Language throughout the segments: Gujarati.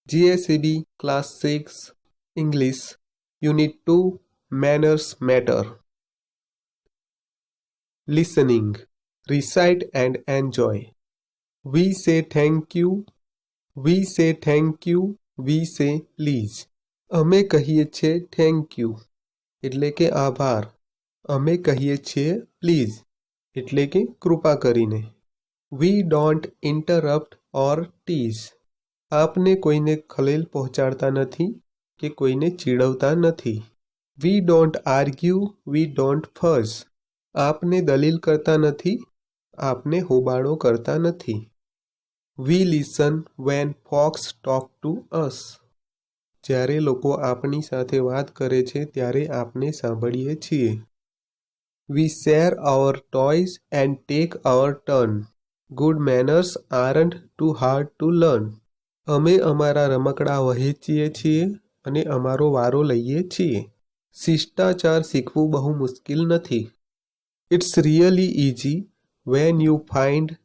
GACB Class 6 English Unit 2 Manners Matter. Listening. Recite and enjoy. We say thank you. We say thank you. We say please. અમે કહીએ છીએ થેન્ક યુ એટલે કે આભાર. અમે કહીએ છીએ પ્લીઝ એટલે કે કૃપા કરીને. We don't interrupt or tease. આપને કોઈને ખલેલ પહોંચાડતા નથી કે કોઈને ચીડવતા નથી. We don't argue. We don't fuss. આપને દલીલ કરતા નથી. આપને હોબાળો કરતા નથી. We listen when folks talk to us. જ્યારે લોકો આપણી સાથે વાત કરે છે ત્યારે આપણે સાંભળીએ છીએ. We share our toys and take our turn. Good manners aren't too hard to learn. અમે અમારા રમકડા વહેંચીએ છીએ અને અમારો વારો લઈએ છીએ. શિષ્ટાચાર શીખવું બહુ મુશ્કેલ નથી. It's really easy when you find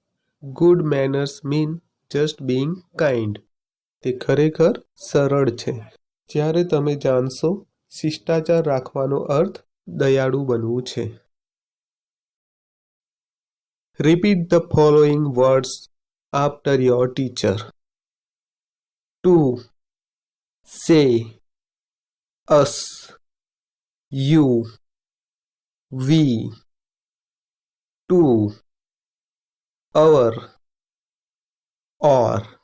good manners mean just being kind. તે ખરેખર સરળ છે જ્યારે તમે જાણશો શિષ્ટાચાર રાખવાનો અર્થ દયાળુ બનવું છે. Repeat the following words after your teacher. To, say, us, you, we, to, our, or.